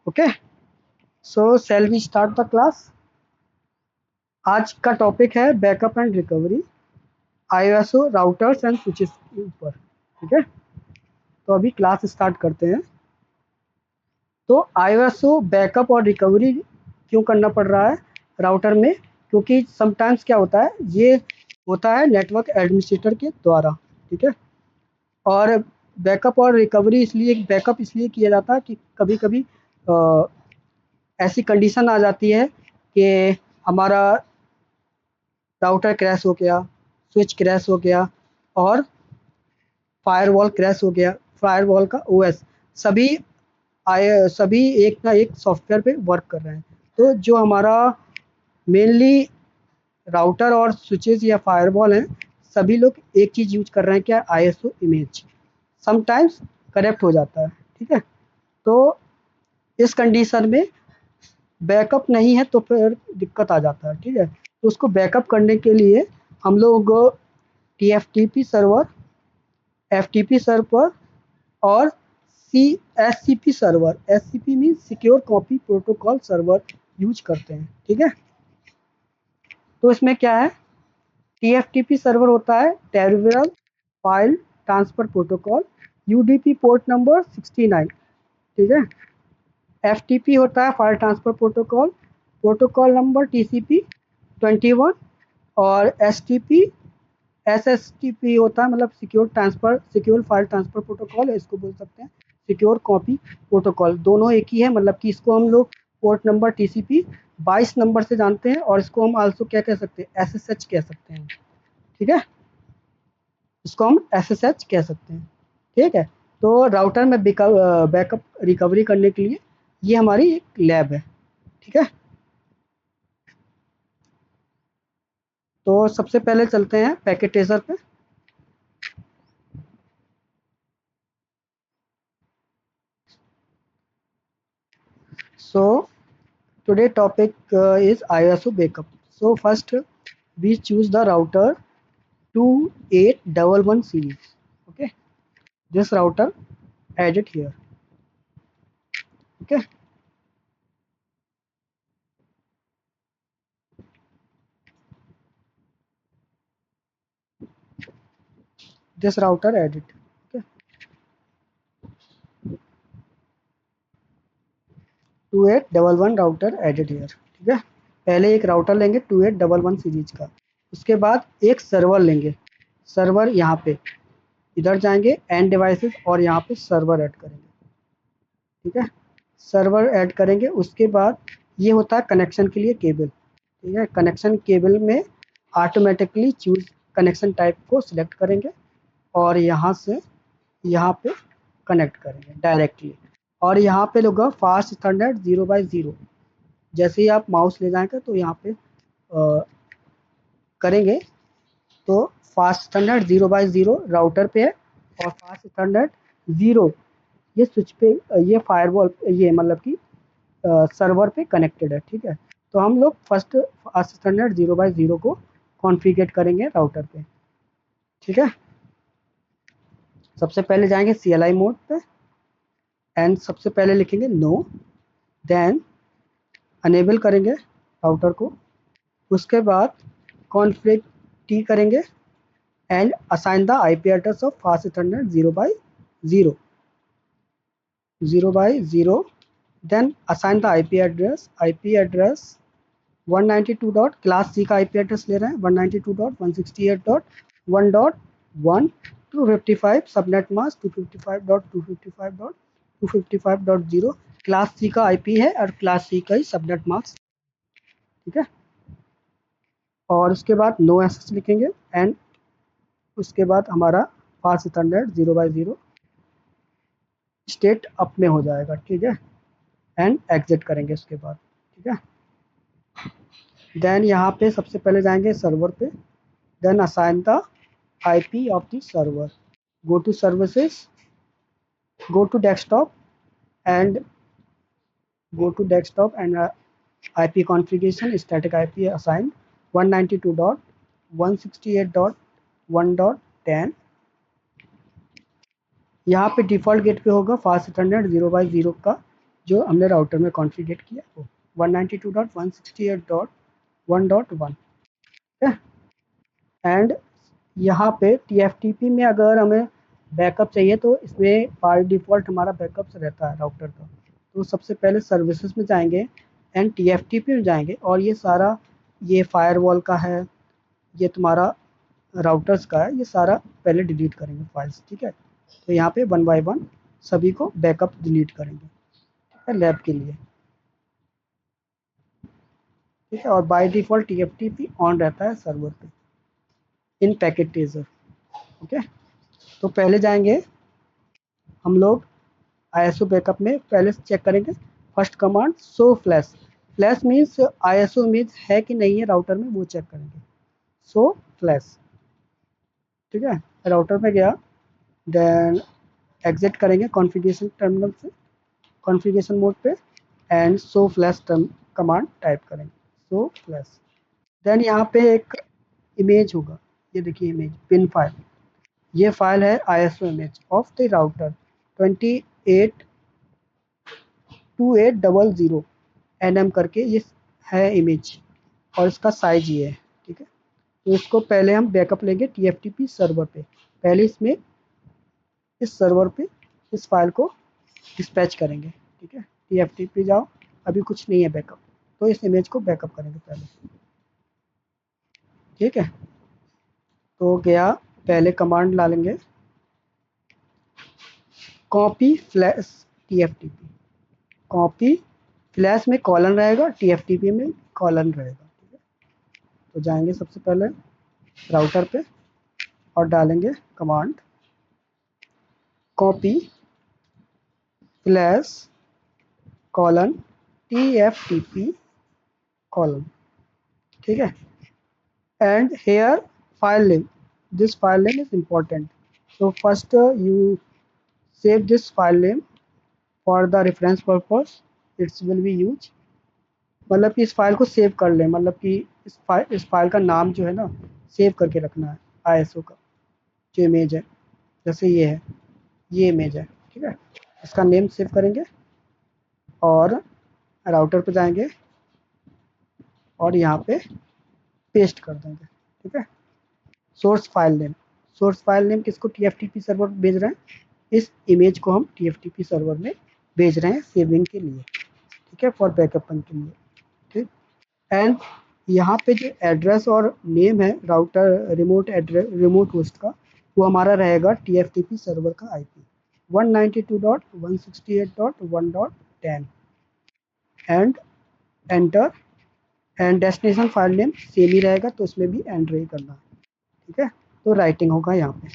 Okay, so shall we start the class. आज का topic है backup and recovery, ISO routers and switches के ऊपर। ठीक है, तो अभी क्लास स्टार्ट करते हैं। तो आईएसओ बैकअप और रिकवरी क्यों करना पड़ रहा है राउटर में? क्योंकि समटाइम्स क्या होता है, ये होता है नेटवर्क एडमिनिस्ट्रेटर के द्वारा। ठीक है, और बैकअप और रिकवरी इसलिए, बैकअप इसलिए किया जाता है कि कभी कभी ऐसी कंडीशन आ जाती है कि हमारा राउटर क्रैश हो गया, स्विच क्रैश हो गया और फायरवॉल क्रैश हो गया। फायरवॉल का ओएस सभी सभी एक ना एक सॉफ्टवेयर पे वर्क कर रहे हैं। तो जो हमारा मेनली राउटर और स्विचेस या फायरवॉल हैं, सभी लोग एक चीज़ यूज कर रहे हैं, क्या? ISO image. समटाइम्स करेक्ट हो जाता है। ठीक है, तो इस कंडीशन में बैकअप नहीं है तो फिर दिक्कत आ जाता है। ठीक है, तो उसको बैकअप करने के लिए हम लोग टीएफटीपी सर्वर, एफटीपी सर्वर और SCP server, SCP mean secure copy protocol server use करते हैं। ठीक है, तो इसमें क्या है, टीएफटीपी सर्वर होता है territorial file transfer protocol, UDP port number 69। ठीक है, एफटीपी होता है file transfer protocol, protocol number TCP 21। और एसटीपी एसएसटीपी होता है, मतलब secure transfer, secure file transfer protocol है, इसको बोल सकते हैं सिक्योर कॉपी प्रोटोकॉल। दोनों एक ही है, मतलब कि इसको हम लोग पोर्ट नंबर टीसीपी 22 नंबर से जानते हैं और इसको हम आल्सो क्या कह सकते हैं, एसएसएच कह सकते हैं। ठीक है, इसको हम एसएसएच कह सकते हैं। ठीक है, तो राउटर में बैकअप रिकवरी करने के लिए ये हमारी एक लैब है। ठीक है, तो सबसे पहले चलते हैं पैकेट ट्रेसर पे। So today topic is ISO backup. So first we choose the router 2811 series. Okay, this router added here. Okay, this router added. Okay, 2811 router added here. ठीक है, पहले एक राउटर लेंगे 2811 सीरीज का, उसके बाद एक सर्वर लेंगे। सर्वर यहाँ पे इधर जाएंगे एंड डिवाइसेस और यहाँ पे सर्वर ऐड करेंगे। ठीक है, सर्वर ऐड करेंगे, उसके बाद ये होता है कनेक्शन के लिए केबल। ठीक है, कनेक्शन केबल में ऑटोमेटिकली चूज कनेक्शन टाइप को सिलेक्ट करेंगे और यहाँ से यहाँ पे कनेक्ट करेंगे डायरेक्टली। और यहाँ पे होगा फास्ट स्टैंडर्ड 0/0। जैसे ही आप माउस ले जाएंगे तो यहाँ पे करेंगे तो फास्ट स्टैंडर्ड 0/0 राउटर पे है और फास्ट स्टैंडर्ड 0 ये स्विच पे, ये फायरवॉल, ये मतलब कि सर्वर पे कनेक्टेड है। ठीक है, तो हम लोग फर्स्ट फास्ट स्टैंडर्ड 0/0 को कॉन्फ़िगर करेंगे राउटर पे। ठीक है, सबसे पहले जाएंगे CLI मोड पे एंड सबसे पहले लिखेंगे नो, देन अनेबल करेंगे राउटर को, उसके बाद कॉन्फ़िग टी करेंगे and assign the IP address of fast standard 0/0, then assign the IP address 192 dot class C का आईपी एड्रेस ले रहे हैं, 192.168.1.1 255 सबनेट मास्क 255.255.255.0 क्लास सी का आईपी है और क्लास सी का ही सबनेट मास्क। ठीक है, और उसके बाद नो एक्सेस लिखेंगे एंड उसके बाद हमारा फास्ट स्टैंडर्ड 0/0 स्टेट अप में हो जाएगा। ठीक है, एंड एग्जिट करेंगे उसके बाद। ठीक है, देन यहाँ पे सबसे पहले जाएंगे सर्वर पे, then assign the IP of the server, go to services, go to desktop and IP configuration, static IP assign 192.168.1.10 यहाँ पे डिफ़ॉल्ट गेटवे होगा फास्ट इंटरनेट 0/0 का, जो हमने राउटर में कॉन्फ़िगर किया वो 192.168.1.1 है। एंड यहाँ पे टीएफटीपी में अगर हमें बैकअप चाहिए तो इसमें बाय डिफ़ॉल्ट हमारा बैकअप्स रहता है राउटर का। तो सबसे पहले सर्विसेज में जाएंगे एंड टीएफटीपी में जाएंगे, और ये सारा ये फायरवॉल का है, ये तुम्हारा राउटर्स का है, ये सारा पहले डिलीट करेंगे फाइल्स, ठीक है। तो यहाँ पे वन बाय वन सभी को बैकअप डिलीट करेंगे, ठीक है, लैब के लिए, ठीक है। और बाय डिफ़ॉल्ट टीएफटीपी ऑन रहता है सर्वर पे इन पैकेट ट्रेजर, ओके। तो पहले जाएंगे हम लोग आईएसओ बैकअप में, पहले चेक करेंगे first command show flash. Flash means ISO image है कि नहीं है राउटर में, वो चेक करेंगे, शो फ्लैश, ठीक है। राउटर में गया, देन एग्जिट करेंगे कॉन्फ़िगरेशन टर्मिनल से, कॉन्फ़िगरेशन मोड पे, and show flash command type करेंगे, शो फ्लैश। देन यहाँ पे एक इमेज होगा, ये देखिए इमेज पिन फाइल, ये फाइल है ISO image of the router 282800 NM करके ये है इमेज, और इसका साइज ये है, ठीक है। तो इसको पहले हम बैकअप लेंगे टीएफटीपी सर्वर पे, पहले इसमें इस सर्वर पे इस फाइल को डिस्पैच करेंगे, ठीक है। टीएफटीपी जाओ, अभी कुछ नहीं है बैकअप, तो इस इमेज को बैकअप करेंगे पहले, ठीक है। तो गया, पहले कमांड डालेंगे copy flash TFTP, copy flash में कॉलन रहेगा, टीएफटीपी में कॉलन रहेगा, ठीक है। तो जाएंगे सबसे पहले राउटर पे और डालेंगे command copy flash colon TFTP colon, ठीक है। And here file name, this file name is important, so first you save this file name for the reference purpose, it will be used, मतलब कि इस file को save कर लें, मतलब कि इस फाइल का नाम जो है ना सेव करके रखना है, आईएसओ का जो इमेज है, जैसे ये है, ये इमेज है, ठीक है। इसका नेम सेव करेंगे और राउटर पे जाएंगे और यहाँ पे पेस्ट कर देंगे, ठीक है। Source file name, source file name किसको, टीएफटीपी सर्वर भेज रहे हैं, इस इमेज को हम टीएफटीपी सर्वर में भेज रहे हैं सेविंग के लिए, ठीक है, फॉर बैकअप के लिए, ठीक। एंड यहाँ पे जो एड्रेस और नेम है router remote address remote host का, वो हमारा रहेगा टीएफटीपी सर्वर का IP 192.168.1.10 and enter, and destination file name same ही रहेगा, तो इसमें भी एंटर ही करना है, ठीक है। तो राइटिंग होगा यहाँ पे,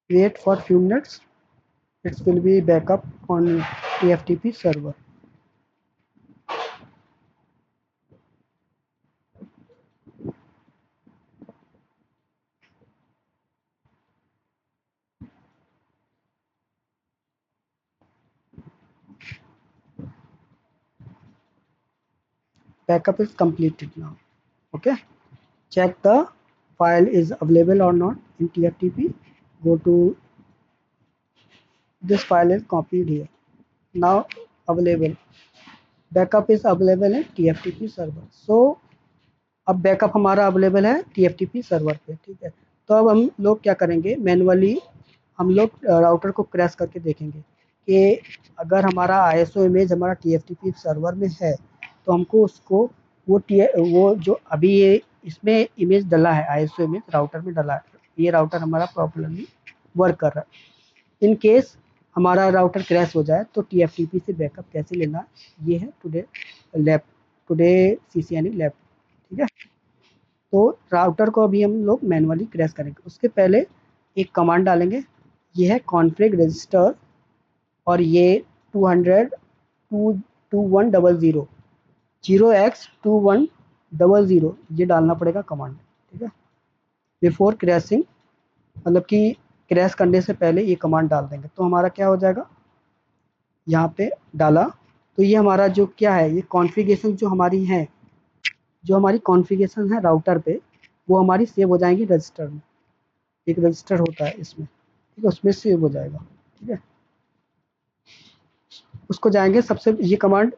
wait for few minutes, it will be backup on TFTP server. Backup is completed now, okay. Check the file is available or not in TFTP, go to this file is copied here, now available, backup is available in TFTP server, so अब backup हमारा available है TFTP server पे, ठीक है। तो अब हम लोग क्या करेंगे, मैनुअली हम लोग राउटर को क्रैश करके देखेंगे कि अगर हमारा आईएसओ इमेज हमारा टीएफटीपी सर्वर में है, तो हमको उसको वो जो अभी ये इसमें इमेज डला है, आईएसओ इमेज राउटर में डला है, ये राउटर हमारा प्रॉपरली वर्क कर रहा है। इन केस हमारा राउटर क्रैश हो जाए तो टीएफटीपी से बैकअप कैसे लेना, ये है टुडे सीसीएनई लैब, ठीक है। तो राउटर को अभी हम लोग मैनुअली क्रैश करेंगे, उसके पहले एक कमांड डालेंगे, ये है कॉन्फ़िग रजिस्टर, और ये 200 0x2100 ये डालना पड़ेगा कमांड, ठीक है, बिफोर क्रैशिंग, मतलब कि क्रैश करने से पहले ये कमांड डाल देंगे तो हमारा क्या हो जाएगा, यहाँ पे डाला, तो ये हमारा जो क्या है, ये कॉन्फ़िगरेशन जो हमारी कॉन्फ़िगरेशन है राउटर पे, वो हमारी सेव हो जाएंगी रजिस्टर में। एक रजिस्टर होता है इसमें, ठीक है, उसमें सेव हो जाएगा। ठीक है, उसको जाएंगे सबसे, ये कमांड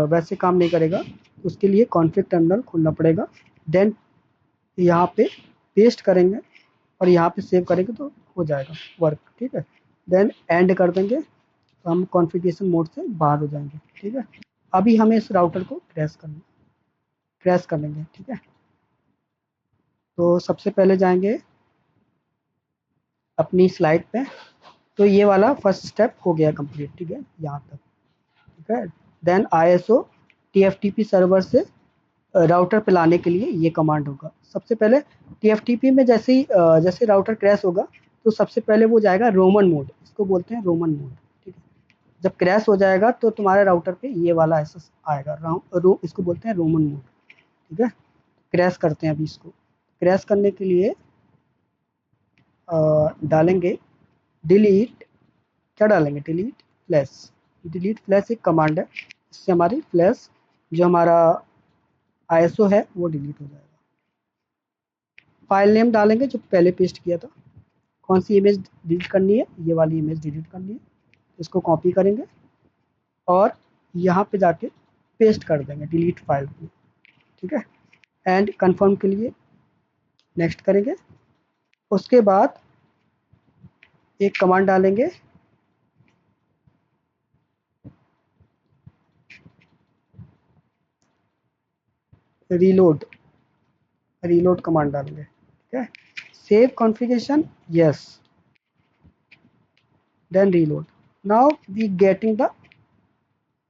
वैसे काम नहीं करेगा, उसके लिए कॉन्फ़िग टर्मिनल खोलना पड़ेगा। देन यहाँ पे पेस्ट करेंगे और यहाँ पे सेव करेंगे तो हो जाएगा वर्क। ठीक है, देन एंड कर देंगे तो हम कॉन्फ़िगरेशन मोड से बाहर हो जाएंगे। ठीक है, अभी हमें इस राउटर को क्रैश कर लेंगे। ठीक है, तो सबसे पहले जाएंगे अपनी स्लाइड पे, तो ये वाला फर्स्ट स्टेप हो गया कंप्लीट। ठीक है, यहाँ तक। ठीक है, देन ISO TFTP सर्वर से राउटर पे लाने के लिए ये कमांड होगा। सबसे पहले TFTP में जैसे राउटर क्रैश होगा तो सबसे पहले वो जाएगा रोमन मोड, इसको बोलते हैं रोमन मोड। ठीक है, जब क्रैश हो जाएगा तो तुम्हारे राउटर पे ये वाला ऐसा आएगा, इसको बोलते हैं रोमन मोड। ठीक है, क्रैश करते हैं अभी इसको। क्रैश करने के लिए डालेंगे डिलीट, क्या डालेंगे, डिलीट फ्लैश। डिलीट फ्लैश एक कमांड है, इससे हमारी फ्लैश जो हमारा ISO है वो डिलीट हो जाएगा। फाइल नेम डालेंगे जो पहले पेस्ट किया था, कौन सी इमेज डिलीट करनी है, ये वाली इमेज डिलीट करनी है, इसको कॉपी करेंगे और यहाँ पे जाके पेस्ट कर देंगे डिलीट फाइल को। ठीक है, एंड कंफर्म के लिए नेक्स्ट करेंगे। उसके बाद एक कमांड डालेंगे रीलोड, रीलोड कमांड डालेंगे। ठीक है, save configuration, yes, then reload. Now we getting the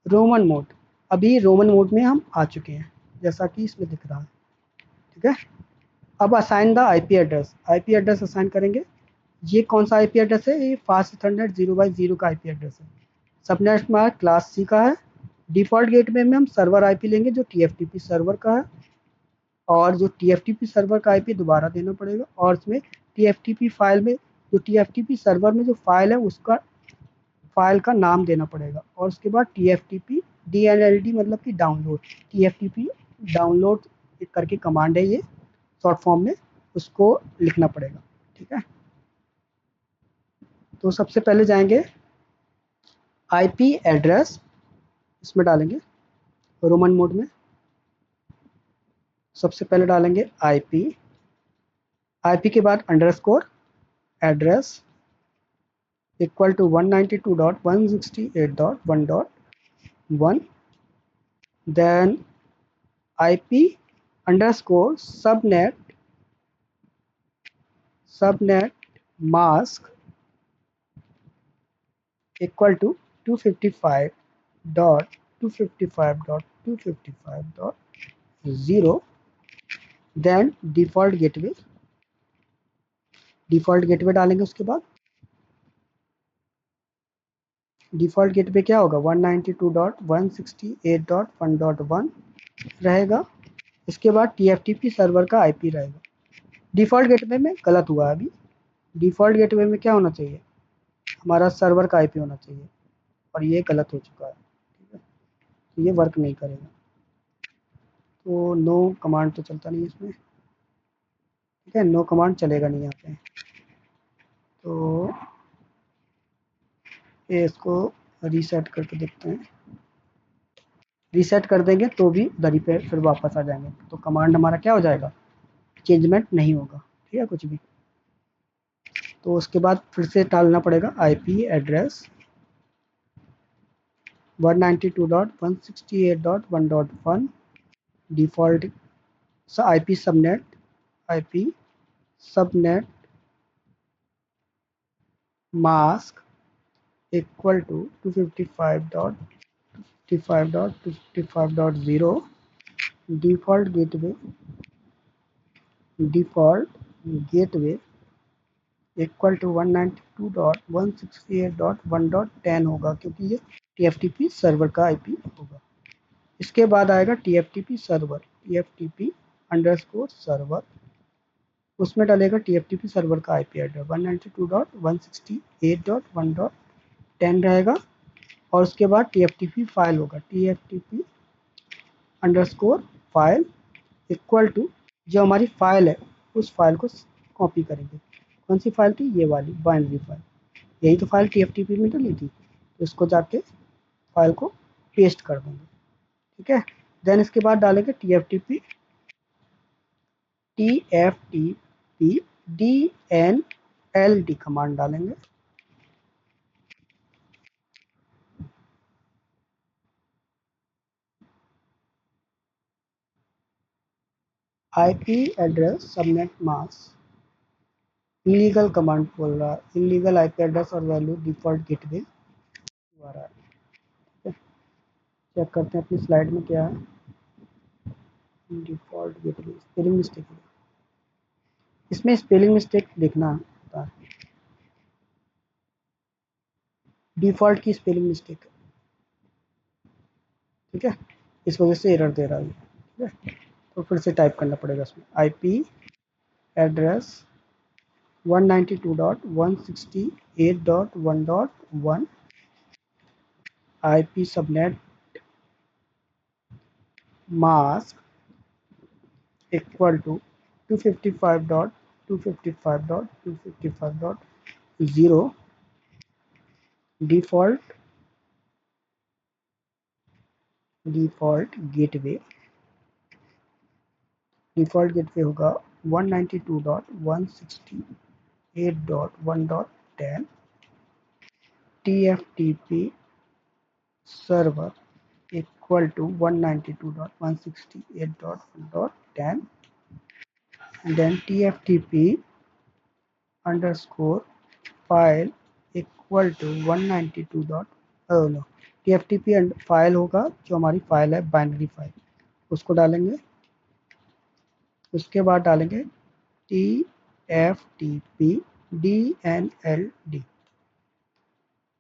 ROMMON mode. अभी रोमन मोड में हम आ चुके हैं जैसा कि इसमें दिख रहा है। ठीक है, अब assign the IP address, IP address assign करेंगे। ये कौन सा आईपी एड्रेस है, ये फास्ट इथरनेट 0x0 का आईपी एड्रेस है। सबनेट हमारा क्लास सी का है। डिफ़ॉल्ट गेटवे में हम सर्वर आईपी लेंगे जो टीएफटीपी सर्वर का है, और जो टीएफटीपी सर्वर का आईपी दोबारा देना पड़ेगा, और इसमें टीएफटीपी फाइल में जो टीएफटीपी सर्वर में जो फाइल है उसका फाइल का नाम देना पड़ेगा, और उसके बाद TFTP DNLD मतलब कि डाउनलोड, TFTP डाउनलोड करके कमांड है ये शॉर्ट फॉर्म में, उसको लिखना पड़ेगा। ठीक है, तो सबसे पहले जाएंगे IP एड्रेस, इसमें डालेंगे रोमन मोड में। सबसे पहले डालेंगे IP के बाद underscore address equal to 192.168.1.1, then IP underscore subnet mask equal to 255.255.255.0, then default gateway डालेंगे। उसके बाद डिफ़ॉल्ट गेटवे क्या होगा, 192.168.1.1 रहेगा। इसके बाद TFTP सर्वर का IP रहेगा। डिफ़ॉल्ट गेटवे में गलत हुआ है अभी, डिफ़ॉल्ट गेटवे में क्या होना चाहिए, हमारा सर्वर का IP होना चाहिए, और ये गलत हो चुका है। ठीक है, तो ये वर्क नहीं करेगा, तो नो कमांड तो चलता नहीं इसमें। ठीक है, नो कमांड चलेगा नहीं यहाँ पे, तो ये इसको रीसेट करके देखते हैं। रीसेट कर देंगे तो भी उधर ही पे फिर वापस आ जाएंगे, तो कमांड हमारा क्या हो जाएगा, चेंजमेंट नहीं होगा। ठीक है, कुछ भी। तो उसके बाद फिर से डालना पड़ेगा IP address 192.168.1.1 default IP subnet mask equal to 255.255.255.0, default gateway equal to 192.168.1.10 होगा, क्योंकि ये TFTP सर्वर का IP होगा। इसके बाद आएगा TFTP server, TFTP underscore server, उसमें डालेगा TFTP सर्वर का IP एड्रेस 192.168.1.10 रहेगा। और उसके बाद TFTP फाइल होगा, TFTP underscore file equal to जो हमारी फाइल है उस फाइल को कॉपी करेंगे। कौन सी फाइल थी? ये वाली बाइनरी फाइल, यही तो फाइल TFTP में डली थी, तो इसको जाके फाइल को पेस्ट कर देंगे। ठीक है, देन इसके बाद डालेंगे TFTP DNLD कमांड डालेंगे। IP address subnet mask illegal command बोल रहा है, इलीगल IP एड्रेस और वैल्यू डिफॉल्ट गेटवे आ रहा है। चेक करते हैं अपनी स्लाइड में क्या है। डिफॉल्ट गेटवे स्पेलिंग मिस्टेक है, इसमें स्पेलिंग मिस्टेक देखना होता है, डिफॉल्ट की स्पेलिंग मिस्टेक है। ठीक है, इस वजह से एरर दे रहा है। ठीक है, तो फिर से टाइप करना पड़ेगा इसमें IP address 192.168.1.1 IP subnet mask equal to 255.255.255.0 default gateway होगा 192.168.1.10 TFTP server equal to 192.168.1.10 and then TFTP underscore file equal to 192 dot no TFTP file होगा जो हमारी फाइल है बाइनरी फाइल, उसको डालेंगे। उसके बाद डालेंगे TFTP DNLD।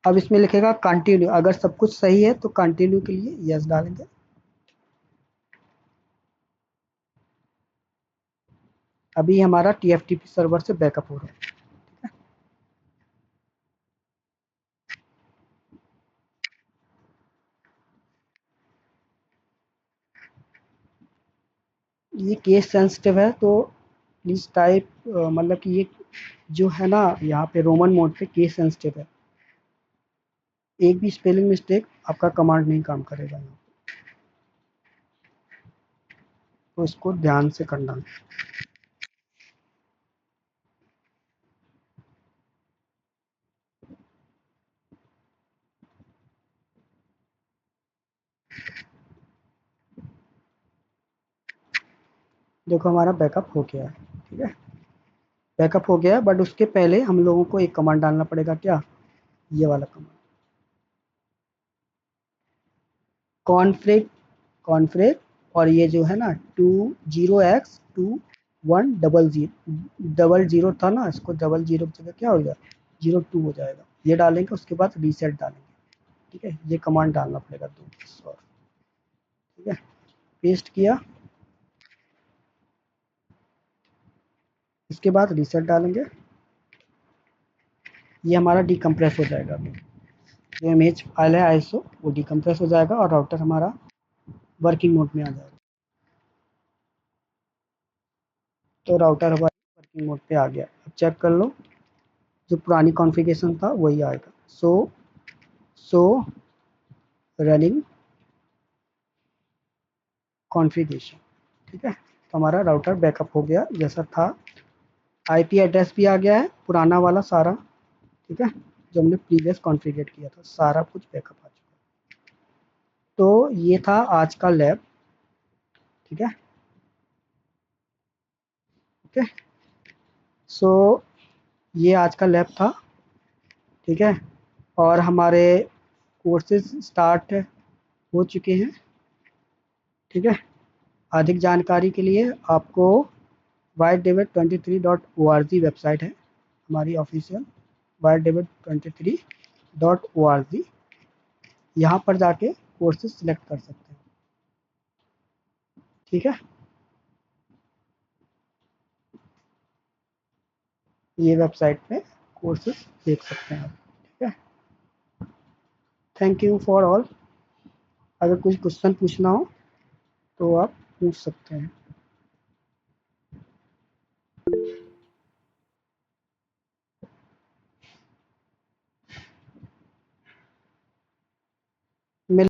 अब इसमें लिखेगा कंटिन्यू, अगर सब कुछ सही है तो कंटिन्यू के लिए यस डालेंगे। अभी हमारा TFTP सर्वर से बैकअप हो रहा है। ये केस सेंसिटिव है तो प्लीज़ टाइप मतलब कि ये जो है ना यहाँ पे रोमन मोड पे केस सेंसिटिव है, एक भी स्पेलिंग मिस्टेक आपका कमांड नहीं काम करेगा यहाँ, तो इसको ध्यान से करना है। देखो हमारा बैकअप हो गया है। ठीक है, बैकअप हो गया है, बट उसके पहले हम लोगों को एक कमांड डालना पड़ेगा, क्या? ये वाला कमांड, कॉन्फ्रेक और ये जो है ना 20x2100 था ना, इसको 00 की जगह क्या हो जाएगा 02 हो जाएगा, ये डालेंगे। उसके बाद रीसेट डालेंगे। ठीक है, ये कमांड डालना पड़ेगा 2 और। ठीक है, पेस्ट किया, इसके बाद रीसेट डालेंगे, ये हमारा डिकम्प्रेस हो जाएगा। जो इमेज फाइल है ISO वो डिकम्प्रेस हो जाएगा और राउटर हमारा वर्किंग मोड में आ जाएगा। तो राउटर हमारा वर्किंग मोड पे आ गया। अब चेक कर लो, जो पुरानी कॉन्फ़िगरेशन था वही आएगा, सो रनिंग कॉन्फ़िगरेशन। ठीक है, तो हमारा राउटर बैकअप हो गया जैसा था, IP एड्रेस भी आ गया है पुराना वाला सारा। ठीक है, जो हमने प्रीवियस कॉन्फ़िगर किया था सारा कुछ बैकअप आ चुका है। तो ये था आज का लैब। ठीक है, ओके, सो ये आज का लैब था। ठीक है, और हमारे कोर्सेज स्टार्ट हो चुके हैं। ठीक है, अधिक जानकारी के लिए आपको whitedavid23.org वेबसाइट है हमारी ऑफिशियल, whitedavid23.org, यहाँ पर जाके कोर्सेज सिलेक्ट कर सकते हैं। ठीक है, ये वेबसाइट पे कोर्सेज देख सकते हैं आप। ठीक है, थैंक यू फॉर ऑल। अगर कुछ क्वेश्चन पूछना हो तो आप पूछ सकते हैं।